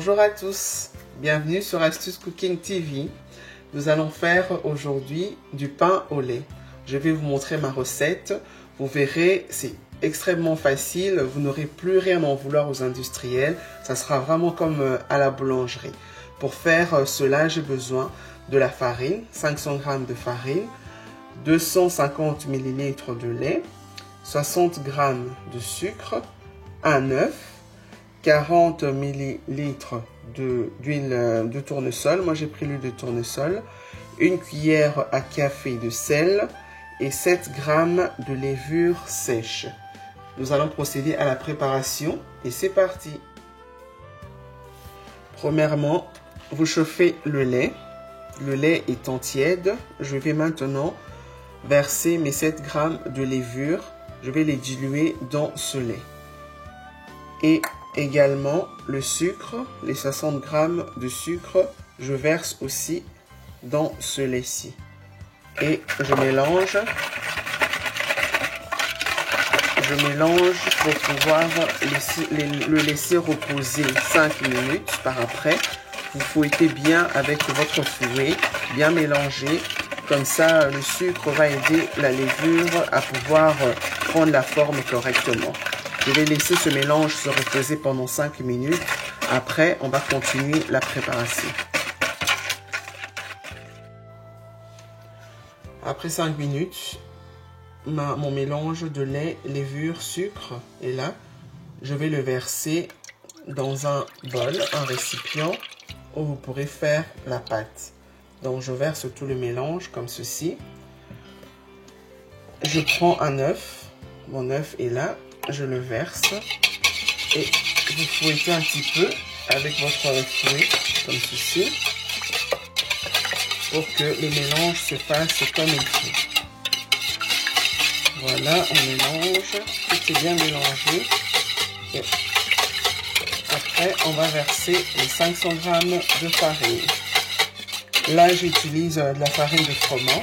Bonjour à tous, bienvenue sur Astuce Cooking TV. Nous allons faire aujourd'hui du pain au lait. Je vais vous montrer ma recette. Vous verrez, c'est extrêmement facile. Vous n'aurez plus rien à en vouloir aux industriels. Ça sera vraiment comme à la boulangerie. Pour faire cela, j'ai besoin de la farine, 500 g de farine, 250 ml de lait, 60 g de sucre, un œuf, 40 ml d'huile de tournesol, moi j'ai pris l'huile de tournesol, une cuillère à café de sel et 7 g de levure sèche. Nous allons procéder à la préparation et c'est parti. Premièrement, vous chauffez le lait. Le lait étant tiède, je vais maintenant verser mes 7 g de levure. Je vais les diluer dans ce lait. Et également le sucre, les 60 g de sucre, je verse aussi dans ce lait-ci. Et je mélange. Je mélange pour pouvoir le laisser reposer 5 minutes par après. Vous fouettez bien avec votre fouet, bien mélanger. Comme ça, le sucre va aider la levure à pouvoir prendre la forme correctement. Je vais laisser ce mélange se reposer pendant 5 minutes. Après, on va continuer la préparation. Après 5 minutes, mon mélange de lait, levure, sucre est là. Je vais le verser dans un bol, un récipient où vous pourrez faire la pâte. Donc, je verse tout le mélange comme ceci. Je prends un œuf. Mon œuf est là. Je le verse et vous fouettez un petit peu avec votre fouet comme ceci pour que le mélange se fasse comme il faut. Voilà, on mélange, tout est bien mélangé. Et après, on va verser les 500 g de farine. Là, j'utilise de la farine de froment.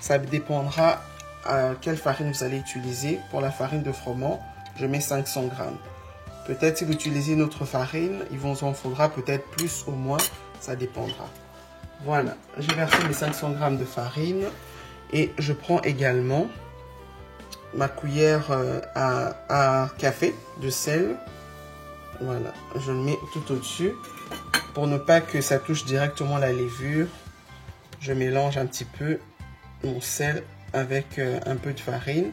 Ça dépendra à quelle farine vous allez utiliser. Pour la farine de froment, je mets 500 g. Peut-être si vous utilisez une autre farine, il vous en faudra peut-être plus ou moins, ça dépendra. Voilà, j'ai versé mes 500 g de farine et je prends également ma cuillère à café de sel. Voilà, je le mets tout au-dessus pour ne pas que ça touche directement la levure. Je mélange un petit peu mon sel avec un peu de farine.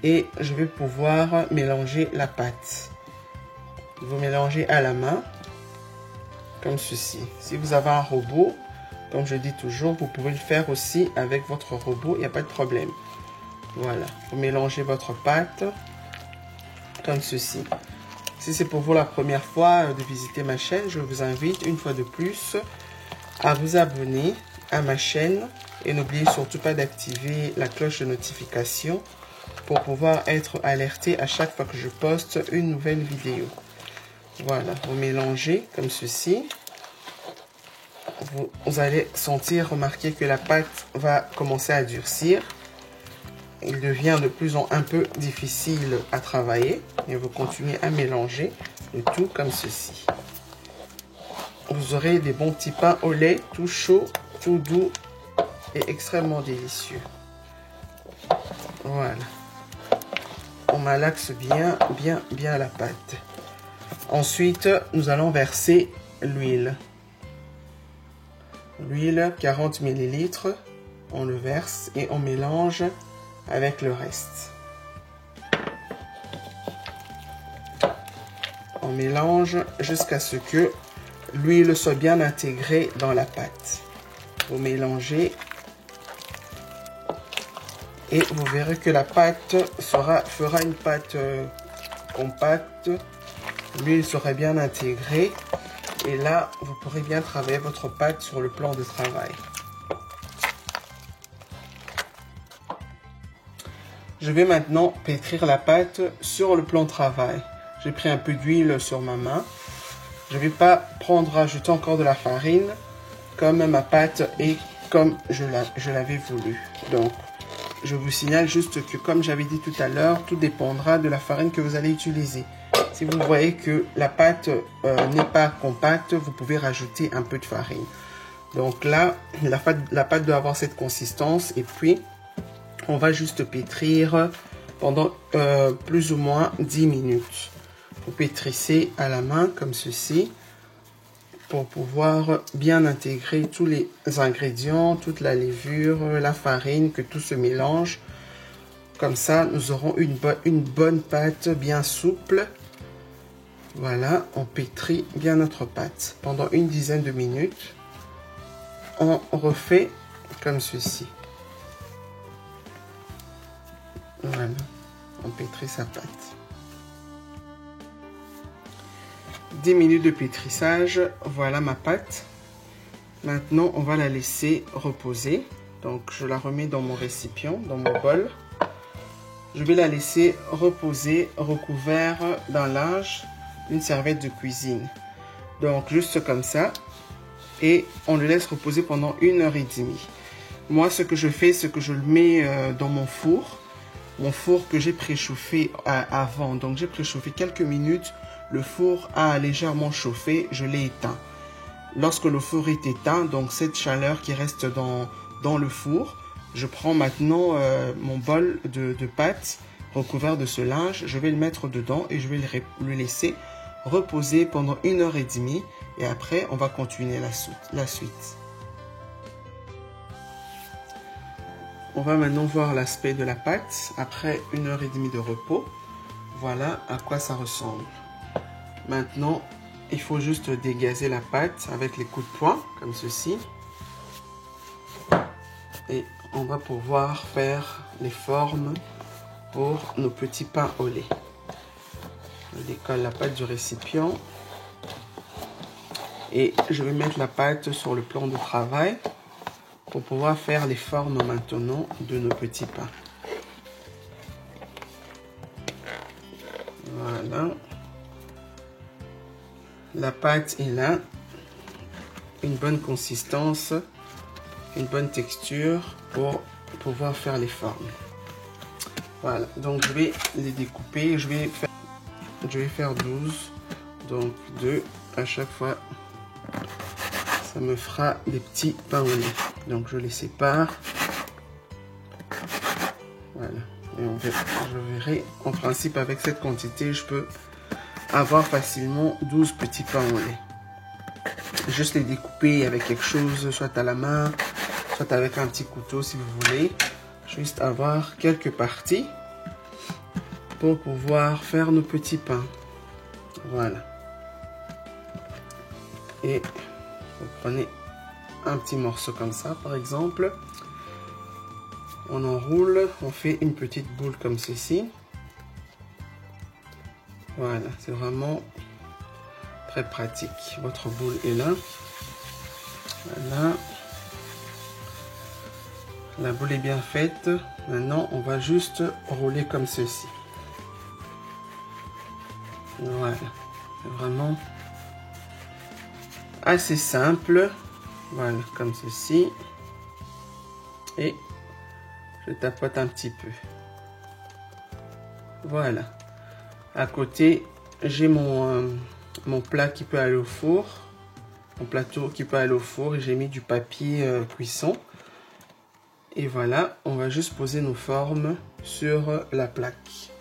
Et je vais pouvoir mélanger la pâte. Vous mélangez à la main, comme ceci. Si vous avez un robot, comme je dis toujours, vous pouvez le faire aussi avec votre robot, il n'y a pas de problème. Voilà, vous mélangez votre pâte, comme ceci. Si c'est pour vous la première fois de visiter ma chaîne, je vous invite une fois de plus à vous abonner à ma chaîne. Et n'oubliez surtout pas d'activer la cloche de notification pour pouvoir être alerté à chaque fois que je poste une nouvelle vidéo. Voilà, vous mélangez comme ceci. Vous allez sentir, remarquer que la pâte va commencer à durcir. Il devient de plus en plus un peu difficile à travailler. Et vous continuez à mélanger le tout comme ceci. Vous aurez des bons petits pains au lait, tout chaud, tout doux et extrêmement délicieux. Voilà. On malaxe bien la pâte. Ensuite, nous allons verser l'huile. L'huile, 40 ml. On le verse et on mélange avec le reste. On mélange jusqu'à ce que l'huile soit bien intégrée dans la pâte. Vous mélangez. Et vous verrez que la pâte fera une pâte compacte. L'huile sera bien intégrée. Et là, vous pourrez bien travailler votre pâte sur le plan de travail. Je vais maintenant pétrir la pâte sur le plan de travail. J'ai pris un peu d'huile sur ma main. Je ne vais pas rajouter encore de la farine comme ma pâte et comme je l'avais voulu. Donc, je vous signale juste que comme j'avais dit tout à l'heure, tout dépendra de la farine que vous allez utiliser. Si vous voyez que la pâte n'est pas compacte, vous pouvez rajouter un peu de farine. Donc là, la pâte doit avoir cette consistance. Et puis, on va juste pétrir pendant plus ou moins 10 minutes. Vous pétrissez à la main comme ceci pour pouvoir bien intégrer tous les ingrédients, toute la levure, la farine, que tout se mélange. Comme ça, nous aurons une bonne pâte bien souple. Voilà, on pétrit bien notre pâte. Pendant une dizaine de minutes, on refait comme ceci. Voilà, on pétrit sa pâte. 10 minutes de pétrissage, voilà ma pâte. Maintenant, on va la laisser reposer. Donc, je la remets dans mon récipient, dans mon bol. Je vais la laisser reposer, recouvert d'un linge, une serviette de cuisine. Donc, juste comme ça. Et on le laisse reposer pendant 1h30. Moi, ce que je fais, c'est que je le mets dans mon four. Mon four que j'ai préchauffé avant. Donc, j'ai préchauffé quelques minutes. Le four a légèrement chauffé. Je l'ai éteint. Lorsque le four est éteint, donc cette chaleur qui reste dans le four, je prends maintenant mon bol de pâte recouvert de ce linge. Je vais le mettre dedans et je vais le laisser reposer pendant 1h30. Et après, on va continuer la suite. On va maintenant voir l'aspect de la pâte après 1h30 de repos. Voilà à quoi ça ressemble. Maintenant, il faut juste dégazer la pâte avec les coups de poing, comme ceci. Et on va pouvoir faire les formes pour nos petits pains au lait. Je décolle la pâte du récipient. Et je vais mettre la pâte sur le plan de travail pour pouvoir faire les formes maintenant de nos petits pains. Voilà. La pâte est là. Une bonne consistance, une bonne texture pour pouvoir faire les formes. Voilà. Donc je vais les découper. Je vais faire 12. Donc 2 à chaque fois. Ça me fera des petits pains au lait. Donc je les sépare. Voilà. Et je verrai, en principe, avec cette quantité, je peux avoir facilement 12 petits pains au lait. Juste les découper avec quelque chose, soit à la main, soit avec un petit couteau si vous voulez. Juste avoir quelques parties pour pouvoir faire nos petits pains. Voilà. Et vous prenez un petit morceau comme ça, par exemple. On enroule, on fait une petite boule comme ceci. Voilà, c'est vraiment très pratique. Votre boule est là. Voilà. La boule est bien faite. Maintenant, on va juste rouler comme ceci. Voilà. C'est vraiment assez simple. Voilà, comme ceci. Et je tapote un petit peu. Voilà. À côté, j'ai mon plat qui peut aller au four. Mon plateau qui peut aller au four. Et j'ai mis du papier cuisson. Et voilà, on va juste poser nos formes sur la plaque.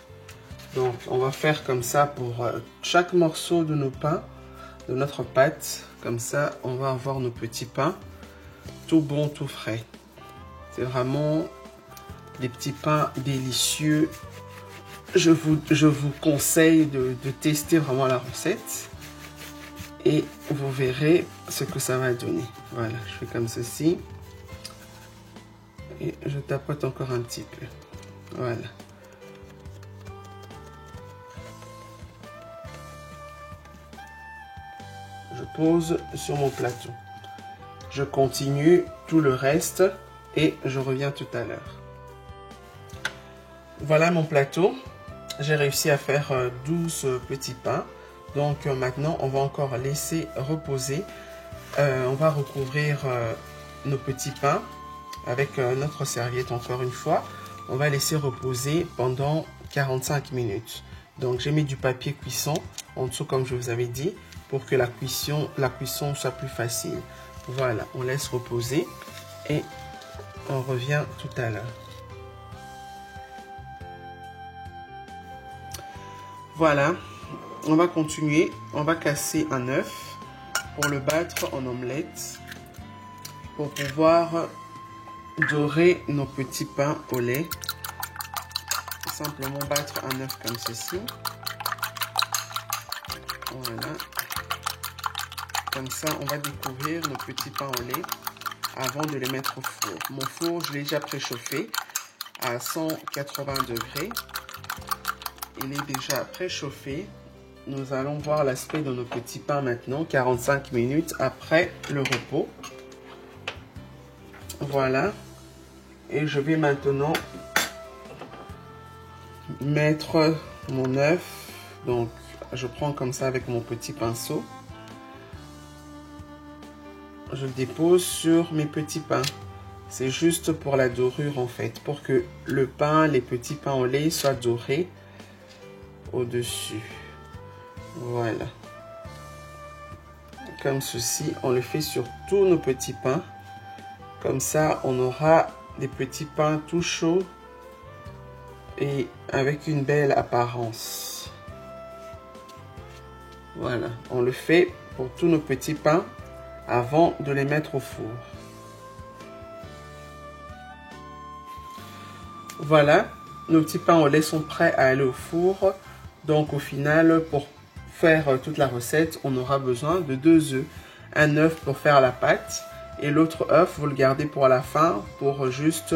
Donc, on va faire comme ça pour chaque morceau de nos pains, de notre pâte. Comme ça, on va avoir nos petits pains, tout bon, tout frais. C'est vraiment des petits pains délicieux. Je vous conseille de tester vraiment la recette. Et vous verrez ce que ça va donner. Voilà, je fais comme ceci. Et je tapote encore un petit peu. Voilà. Je pose sur mon plateau. Je continue tout le reste et je reviens tout à l'heure. Voilà mon plateau. J'ai réussi à faire 12 petits pains. Donc maintenant, on va encore laisser reposer. On va recouvrir nos petits pains avec notre serviette encore une fois. On va laisser reposer pendant 45 minutes. Donc j'ai mis du papier cuisson en dessous comme je vous avais dit pour que la cuisson soit plus facile. Voilà, on laisse reposer et on revient tout à l'heure. Voilà, on va continuer. On va casser un œuf pour le battre en omelette pour pouvoir dorer nos petits pains au lait. Simplement battre un œuf comme ceci. Voilà. Comme ça, on va découvrir nos petits pains au lait avant de les mettre au four. Mon four, je l'ai déjà préchauffé à 180 degrés. Il est déjà préchauffé. Nous allons voir l'aspect de nos petits pains maintenant, 45 minutes après le repos. Voilà. Et je vais maintenant mettre mon œuf. Donc, je prends comme ça avec mon petit pinceau. Je le dépose sur mes petits pains. C'est juste pour la dorure en fait, pour que le pain, les petits pains au lait soient dorés au-dessus. Voilà. Comme ceci, on le fait sur tous nos petits pains. Comme ça, on aura des petits pains tout chauds et avec une belle apparence. Voilà, on le fait pour tous nos petits pains avant de les mettre au four. Voilà, nos petits pains au lait sont prêts à aller au four. Donc au final, pour faire toute la recette, on aura besoin de 2 œufs. Un œuf pour faire la pâte et l'autre œuf, vous le gardez pour la fin, pour juste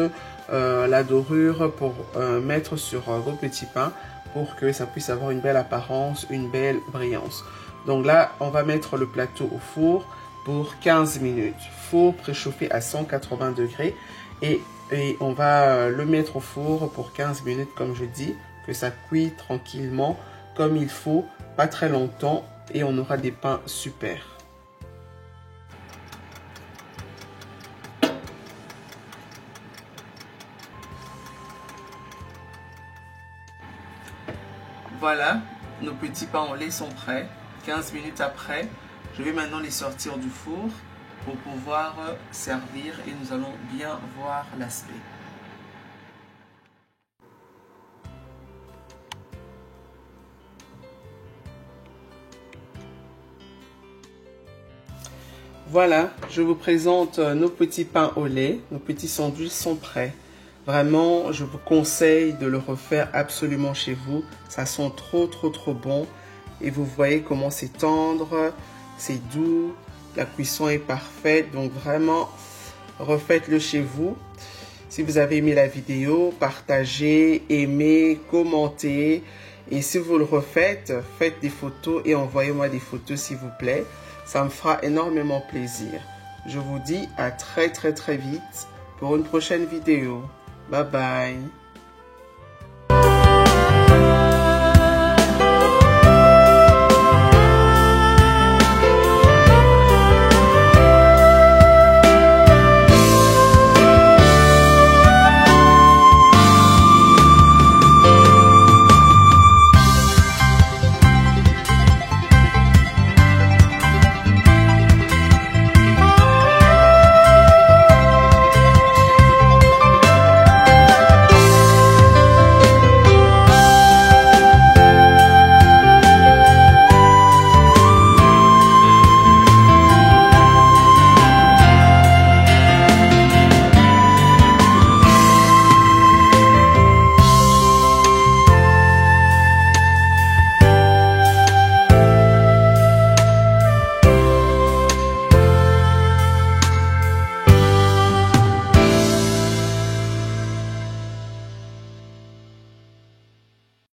la dorure, pour mettre sur vos petits pains, pour que ça puisse avoir une belle apparence, une belle brillance. Donc là, on va mettre le plateau au four pour 15 minutes. Four préchauffé à 180 degrés et on va le mettre au four pour 15 minutes comme je dis, que ça cuit tranquillement comme il faut, pas très longtemps et on aura des pains super. Voilà, nos petits pains au lait sont prêts. 15 minutes après, je vais maintenant les sortir du four pour pouvoir servir et nous allons bien voir l'aspect. Voilà, je vous présente nos petits pains au lait. Nos petits sandwichs sont prêts. Vraiment, je vous conseille de le refaire absolument chez vous. Ça sent trop bon. Et vous voyez comment c'est tendre, c'est doux. La cuisson est parfaite. Donc vraiment, refaites-le chez vous. Si vous avez aimé la vidéo, partagez, aimez, commentez. Et si vous le refaites, faites des photos et envoyez-moi des photos s'il vous plaît. Ça me fera énormément plaisir. Je vous dis à très vite pour une prochaine vidéo. Bye bye.